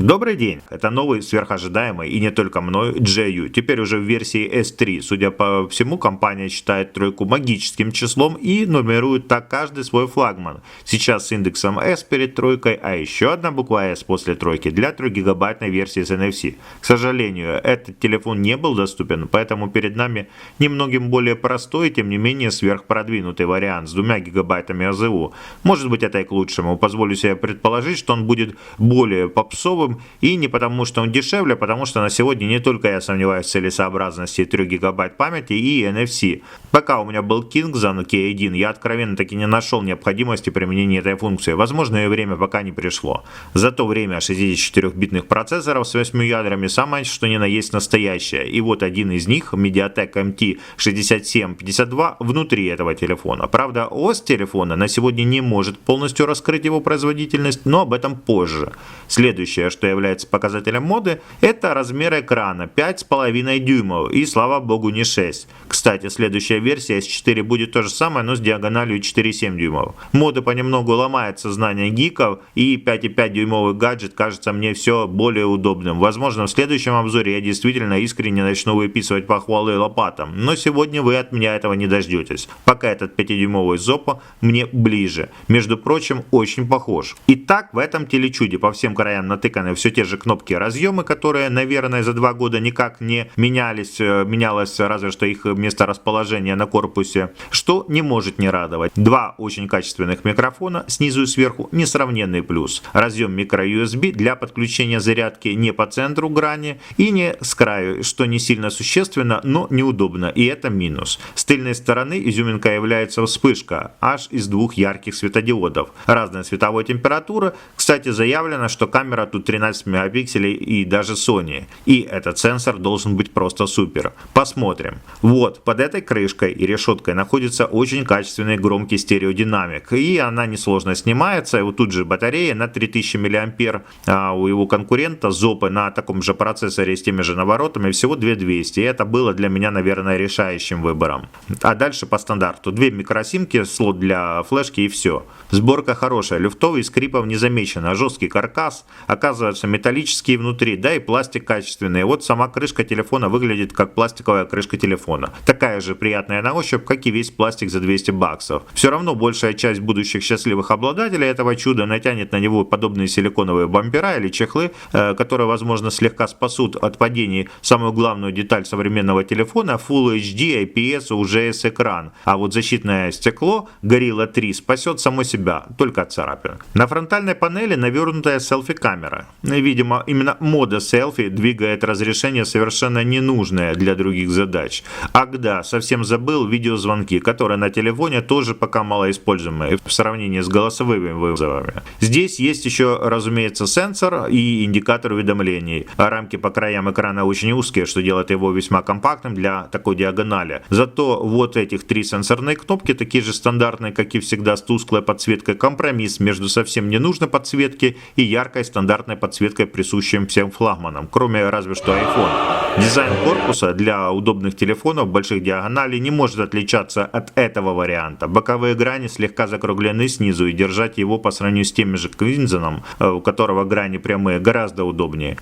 Добрый день! Это новый, сверхожидаемый и не только мной GU, теперь уже в версии S3. Судя по всему, компания считает тройку магическим числом и нумерует так каждый свой флагман. Сейчас с индексом S перед тройкой, а еще одна буква S после тройки для 3-гигабайтной версии с NFC. К сожалению, этот телефон не был доступен, поэтому перед нами немногим более простой и тем не менее сверхпродвинутый вариант с 2 гигабайтами ОЗУ. Может быть, это и к лучшему. Позволю себе предположить, что он будет более попсовым, и не потому, что он дешевле, а потому что на сегодня не только я сомневаюсь в целесообразности 3 гигабайт памяти и NFC. Пока у меня был Kingston K1, я откровенно таки не нашел необходимости применения этой функции. Возможно, ее время пока не пришло. Зато время 64-битных процессоров с 8 ядрами самое что ни на есть настоящее. И вот один из них, MediaTek MT6752, внутри этого телефона. Правда, ОС телефона на сегодня не может полностью раскрыть его производительность, но об этом позже. Следующее, что является показателем моды, это размер экрана 5,5 дюймов и, слава богу, не 6. Кстати, следующая версия S4 будет то же самое, но с диагональю 4,7 дюймов. Мода понемногу ломает сознание гиков, и 5,5 дюймовый гаджет кажется мне все более удобным. Возможно, в следующем обзоре я действительно искренне начну выписывать похвалы лопатам, но сегодня вы от меня этого не дождетесь. Пока этот 5-дюймовый Zoppo мне ближе. Между прочим, очень похож. Итак, в этом телечуде по всем краям натыканы все те же кнопки разъемы, которые, наверное, за 2 года никак не менялось разве что их месторасположение на корпусе, что не может не радовать. 2 очень качественных микрофона, снизу и сверху несравненный плюс. Разъем microUSB для подключения зарядки не по центру грани и не с краю, что не сильно существенно, но неудобно, и это минус. С тыльной стороны изюминкой является вспышка, аж из 2 ярких светодиодов. Разная световая температура, кстати, заявлено, что камера тут 13 мегапикселей и даже Sony. И этот сенсор должен быть просто супер. Посмотрим. Вот, под этой крышкой и решеткой находится очень качественный громкий стереодинамик. И она несложно снимается. И вот тут же батарея на 3000 мА. А у его конкурента Zoppo на таком же процессоре с теми же наворотами всего 2200. И это было для меня, наверное, решающим выбором. А дальше по стандарту. 2 микросимки, слот для флешки и все. Сборка хорошая, люфтовый, скрипов не замечено. Жесткий каркас, оказывается металлический внутри, да и пластик качественный. Вот сама крышка телефона выглядит как пластиковая крышка телефона. Такая же приятная на ощупь, как и весь пластик за 200 баксов. Все равно большая часть будущих счастливых обладателей этого чуда натянет на него подобные силиконовые бампера или чехлы, которые, возможно, слегка спасут от падений самую главную деталь современного телефона Full HD IPS UJS экран. А вот защитное стекло Gorilla 3 спасет само себя, только от царапин. На фронтальной панели навернутая селфи-камера. Видимо, именно мода селфи двигает разрешение совершенно ненужное для других задач. Ах да, совсем забыл видеозвонки, которые на телефоне тоже пока малоиспользуемые в сравнении с голосовыми вызовами. Здесь есть еще, разумеется, сенсор и индикатор уведомлений. А рамки по краям экрана очень узкие, что делает его весьма компактным для такой диагонали. Зато вот этих 3 сенсорные кнопки, такие же стандартные, как и всегда, с тусклой подсветкой, компромисс между совсем ненужной подсветки и яркой стандартной подсветкой, присущим всем флагманам, кроме разве что iPhone. Дизайн корпуса для удобных телефонов больших диагоналей не может отличаться от этого варианта. Боковые грани слегка закруглены снизу, и держать его по сравнению с тем же Kingston, у которого грани прямые, гораздо удобнее.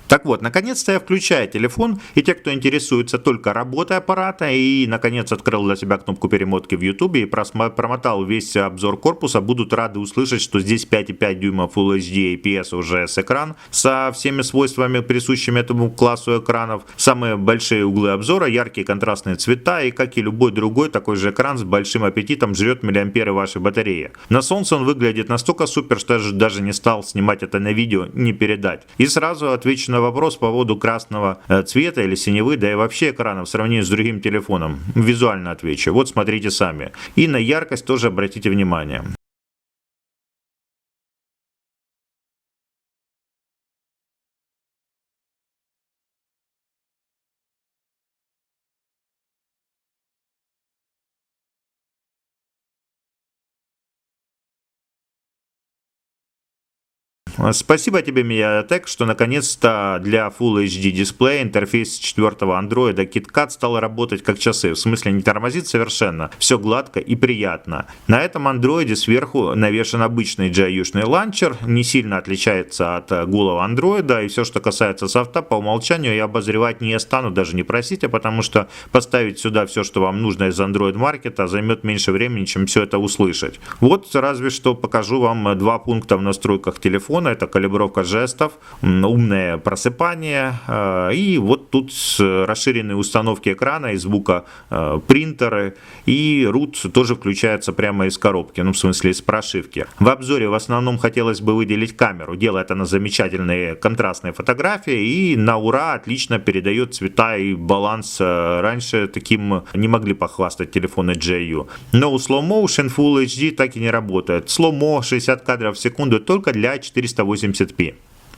Так вот, наконец-то я включаю телефон, и те, кто интересуется только работой аппарата, и наконец открыл для себя кнопку перемотки в YouTube и промотал весь обзор корпуса, будут рады услышать, что здесь 5,5 дюйма Full HD IPS уже с экран со всеми свойствами, присущими этому классу экранов, самые большие углы обзора, яркие контрастные цвета, и как и любой другой такой же экран с большим аппетитом жрет миллиамперы вашей батареи. На солнце он выглядит настолько супер, что я даже не стал снимать это на видео, не передать. И сразу отвечу на вопрос по поводу красного цвета или синевы, да и вообще экрана в сравнении с другим телефоном. Визуально отвечу. Вот смотрите сами. И на яркость тоже обратите внимание. Спасибо тебе, MediaTek, что наконец-то для Full HD дисплея интерфейс 4-го Android KitKat стал работать как часы. В смысле, не тормозит совершенно. Все гладко и приятно. На этом андроиде сверху навешен обычный GIU-шный ланчер. Не сильно отличается от голого андроида. И все, что касается софта, по умолчанию я обозревать не стану, даже не просите, потому что поставить сюда все, что вам нужно из Android маркета, займет меньше времени, чем все это услышать. Вот разве что покажу вам два пункта в настройках телефона. Это калибровка жестов, умное просыпание и вот тут расширенные установки экрана и звука, принтеры, и root тоже включается прямо из коробки, ну в смысле из прошивки. В обзоре в основном хотелось бы выделить камеру. Делает она замечательные контрастные фотографии и на ура отлично передает цвета и баланс. Раньше таким не могли похвастать телефоны GIU. Но у Slow Motion Full HD так и не работает. Slow Mo 60 кадров в секунду только для 480p.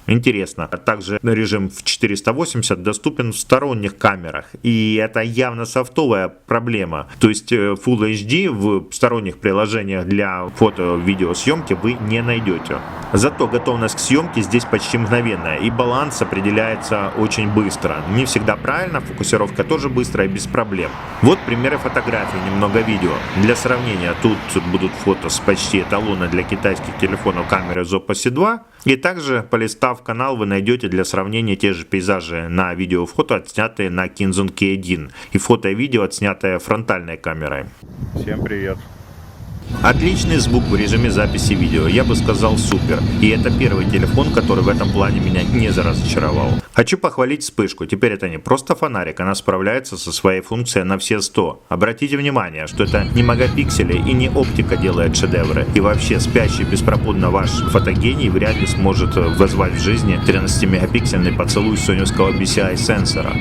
Интересно. Также режим в 480 доступен в сторонних камерах. И это явно софтовая проблема. То есть Full HD в сторонних приложениях для фото-видеосъемки вы не найдете. Зато готовность к съемке здесь почти мгновенная. И баланс определяется очень быстро. Не всегда правильно, фокусировка тоже быстрая и без проблем. Вот примеры фотографий, немного видео. Для сравнения, тут будут фото с почти эталона для китайских телефонов камеры Zoppo C2. И также, полистав канал, вы найдете для сравнения те же пейзажи на видео и фото, отснятые на Kinzon K1, и фото и видео, отснятые фронтальной камерой. Всем привет! Отличный звук в режиме записи видео, я бы сказал супер. И это первый телефон, который в этом плане меня не разочаровал. Хочу похвалить вспышку, теперь это не просто фонарик, она справляется со своей функцией на все 100. Обратите внимание, что это не мегапиксели и не оптика делает шедевры. И вообще спящий беспропутно ваш фотогений вряд ли сможет вызвать в жизни 13-мегапиксельный поцелуй соневского BCI сенсора.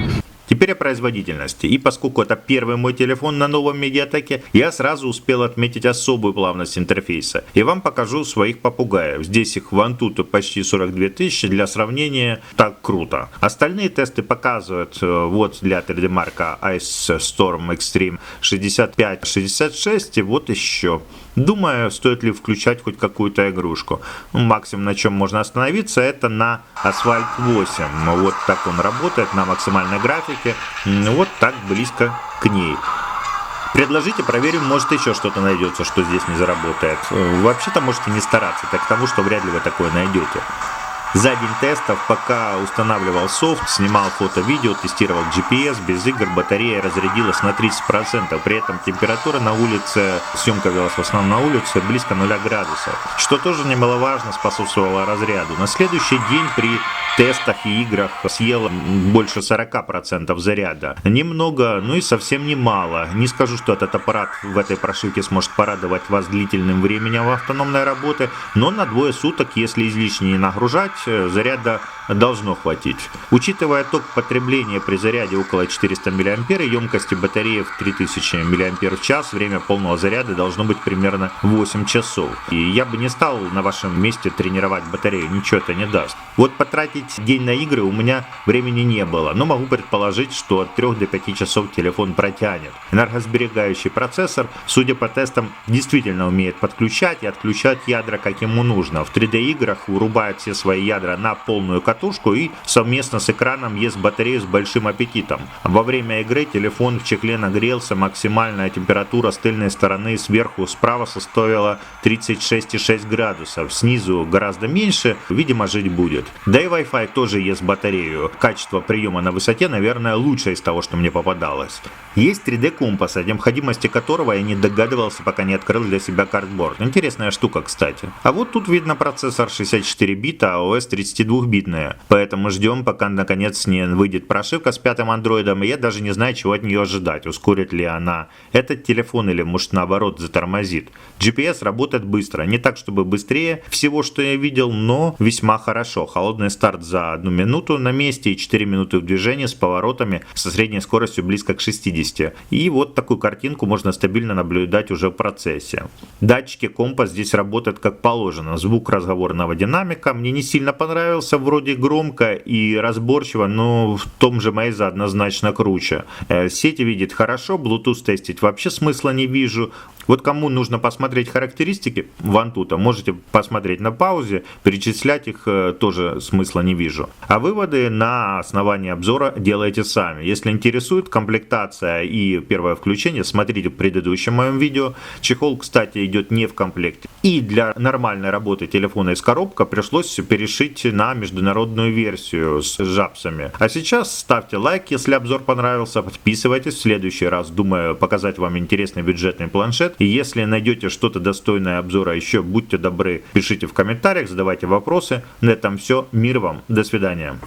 Теперь о производительности. И поскольку это первый мой телефон на новом MediaTek, я сразу успел отметить особую плавность интерфейса. И вам покажу своих попугаев. Здесь их в Antutu почти 42 тысячи. Для сравнения, так круто. Остальные тесты показывают, вот для 3D Mark Ice Storm Extreme 65-66, и вот еще. Думаю, стоит ли включать хоть какую-то игрушку. Максимум, на чем можно остановиться, это на Asphalt 8. Вот так он работает на максимальной графике. Вот так близко к ней. Предложите, проверим, может еще что-то найдется, что здесь не заработает. Вообще-то можете не стараться, так к тому, что вряд ли вы такое найдете. За день тестов, пока устанавливал софт, снимал фото-видео, тестировал GPS, без игр батарея разрядилась на 30%. При этом температура на улице, съемка велась в основном на улице, близко 0 градусов. Что тоже немаловажно способствовало разряду. На следующий день при тестах и играх съела больше 40% заряда. Немного, ну и совсем немало. Не скажу, что этот аппарат в этой прошивке сможет порадовать вас длительным временем автономной работы, но на двое суток, если излишне не нагружать, заряда должно хватить. Учитывая ток потребления при заряде около 400 мА, емкости батареи в 3000 мАч, время полного заряда должно быть примерно 8 часов. И я бы не стал на вашем месте тренировать батарею, ничего это не даст. Вот потратить день на игры у меня времени не было, но могу предположить, что от 3 до 5 часов телефон протянет. Энергосберегающий процессор, судя по тестам, действительно умеет подключать и отключать ядра как ему нужно. В 3D играх вырубает все свои ядра на полную катушку и совместно с экраном ест батарею с большим аппетитом. Во время игры телефон в чехле нагрелся, максимальная температура с тыльной стороны сверху справа составила 36,6 градусов, снизу гораздо меньше, видимо жить будет. Да и Wi-Fi тоже ест батарею, качество приема на высоте, наверное, лучшее из того, что мне попадалось. Есть 3D компас, о необходимости которого я не догадывался, пока не открыл для себя картборд. Интересная штука, кстати. А вот тут видно процессор 64 бита, а ОС 32-битная. Поэтому ждем, пока наконец не выйдет прошивка с 5-м андроидом, и я даже не знаю, чего от нее ожидать. Ускорит ли она этот телефон или может наоборот затормозит. GPS работает быстро, не так чтобы быстрее всего, что я видел, но весьма хорошо. Холодный старт за 1 минуту на месте и 4 минуты в движении с поворотами со средней скоростью близко к 60. И вот такую картинку можно стабильно наблюдать уже в процессе. Датчики компас здесь работают как положено. Звук разговорного динамика мне не сильно понравился, вроде громко и разборчиво, но в том же Meizu однозначно круче. Сети видит хорошо, Bluetooth тестить вообще смысла не вижу. Вот кому нужно посмотреть характеристики Вантута, можете посмотреть на паузе, перечислять их тоже смысла не вижу. А выводы на основании обзора делайте сами. Если интересует комплектация и первое включение, смотрите в предыдущем моем видео. Чехол, кстати, идет не в комплекте. И для нормальной работы телефона из коробка пришлось перешить на международную версию с жапсами. А сейчас ставьте лайк, если обзор понравился, подписывайтесь. В следующий раз думаю показать вам интересный бюджетный планшет. И если найдете что-то достойное обзора еще, будьте добры, пишите в комментариях, задавайте вопросы. На этом все. Мир вам. До свидания.